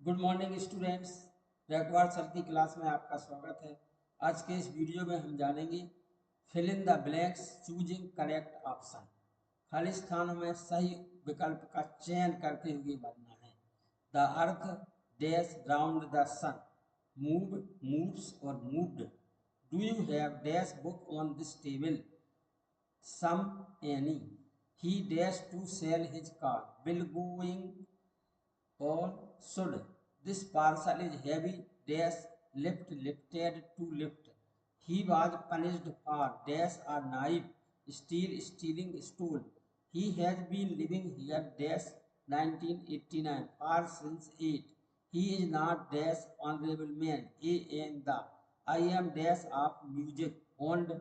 Good morning students. Raikwar sir की class में आपका स्वागत है। आज के इस वीडियो में हम जानेंगे fill in the blanks choosing correct option. खाली स्थानों में सही विकल्प का चयन करते हुए भरना है। The earth dash round the sun, move moves और moved. Do you have dash book on this table, some any. He dash to sell his car, will going or should. This parcel is heavy dash lifted to lift. He was punished for dash a knife stealing stole. He has been living here dash 1989 for since 8. He is not dash honorable man a and the. I am dash of music found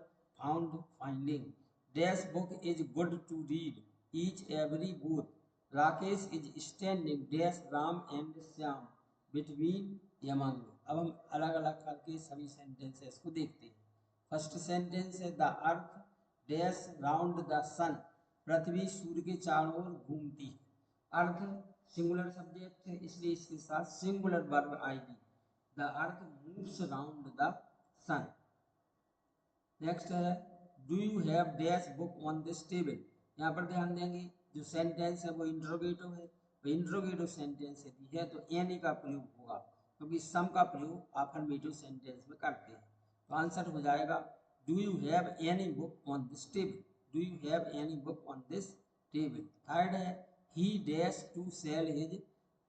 finding. Dash book is good to read each every both. Rakesh is standing dash Ram and Shyam between among. अब हम अलग अलग करके सभी sentences को देखते हैं। First sentence है the earth dash round the sun, पृथ्वी सूर्य के चारों ओर घूमती है। अर्थ सिंगुलर सब्जेक्ट है इसलिए इसके साथ सिंगुलर वर्ब आएगी। The earth moves round the sun. Next है do you have dash book on this table. यहाँ पर ध्यान देंगे जो सेंटेंस है वो इंट्रोगेटिव है, वो इंट्रोगेटिव सेंटेंस यदि है तो एनी का प्रयोग होगा, क्योंकि सम का प्रयोग अफर्मेटिव सेंटेंस में करते हैं। तो आंसर हो जाएगा do you have any book on this table. Do you have any book on this table. Third है he dash to sell his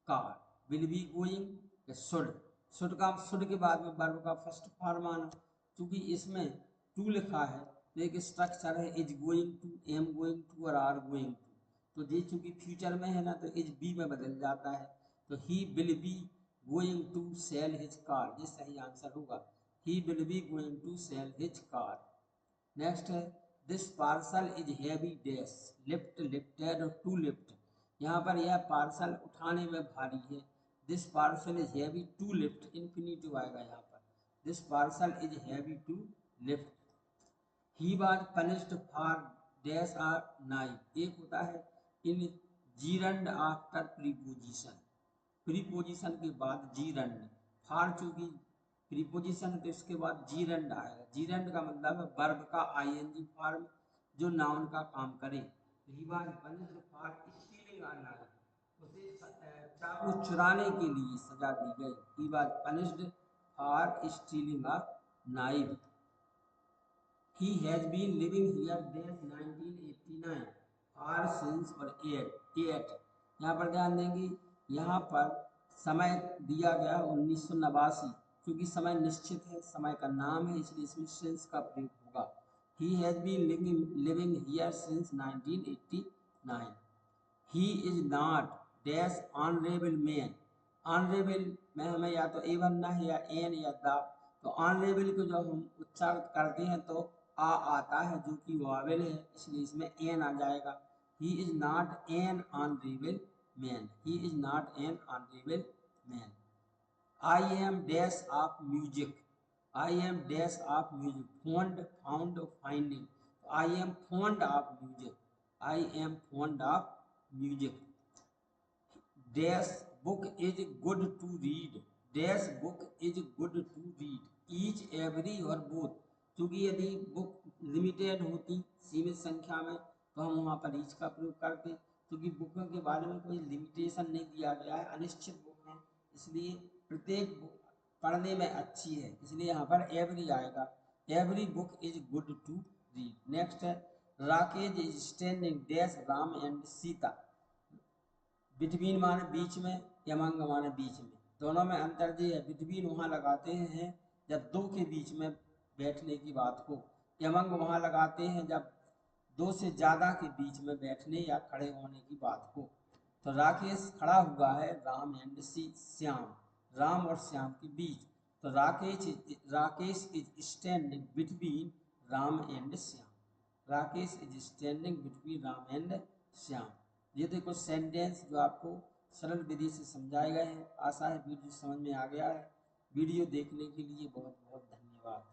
car, will be going should के बाद में वर्ब का फर्स्ट फॉर्म आना। क्योंकि इसमें टू लिखा है तो एक स्ट्रक्चर है is going to, am going to और आर गोइंग टू। तो ये चूंकि फ्यूचर में है ना तो इज बी में बदल जाता है। तो he will be going to sell his car, ये सही आंसर होगा। He will be going to sell his car. Next है this parcel is heavy dash lifted to lift. यहाँ पर यह पार्सल उठाने में भारी है। This parcel is heavy to lift, infinitive आएगा यहाँ पर। This parcel is heavy to lift. He was punished for dash a knife. एक होता है in gerund after preposition, preposition के बाद जीरंड। फॉर चूंकि प्रीपोजिशन है तो इसके बाद जीरंड आएगा। जीरंड का मतलब है वर्ब का आईएनजी फॉर्म जो नाउन का काम करे। He was punished for stealing a knife, उसे चाकू चुराने के लिए सजा दी गई। He was punished for stealing a knife. He has been living here since 1989 और since और 8। यहाँ पर ध्यान देंगे यहाँ पर समय दिया गया 1989, क्योंकि समय निश्चित है, समय का नाम है, इसलिए इसमें since का प्रयोग होगा। He has been living here since 1989. He is not dash honorable man। Honourable में हमें या तो ए बनना है या एन या द। तो ऑनरेबल को जब हम उच्चारण करते हैं तो आ आता है जो कि वावेल है, इसलिए इसमें एन आ जाएगा। He is not an honourable man. He is not an honourable man. I am dash of music. I am dash of music fond found finding. I am fond of music. I am fond of music. Dash book is good to read. Dash book is good to read each every और both. क्योंकि यदि book limited होती सीमित संख्या में तो हम वहाँ पर ईच का प्रयोग करते, क्योंकि बुकों के बारे में कोई लिमिटेशन नहीं दिया गया है, अनिश्चित बुक है, इसलिए प्रत्येक बुक पढ़ने में अच्छी है, इसलिए यहाँ पर एवरी आएगा। Every book is good to read. Next है Rakesh is standing dash Ram and Sita. Between माने बीच में, यमंग माने बीच में, दोनों में अंतर ये है। बिटवीन वहाँ लगाते हैं जब दो के बीच में बैठने की बात हो, यमंग वहाँ लगाते हैं जब दो से ज़्यादा के बीच में बैठने या खड़े होने की बात हो। तो राकेश खड़ा हुआ है राम एंड श्याम, राम और श्याम के बीच। तो Rakesh is standing between Ram and Shyam. Rakesh is standing between Ram and Shyam. ये थे कुछ सेंटेंस जो आपको सरल विधि से समझाए गए हैं। आशा है वीडियो समझ में आ गया है। वीडियो देखने के लिए बहुत बहुत धन्यवाद।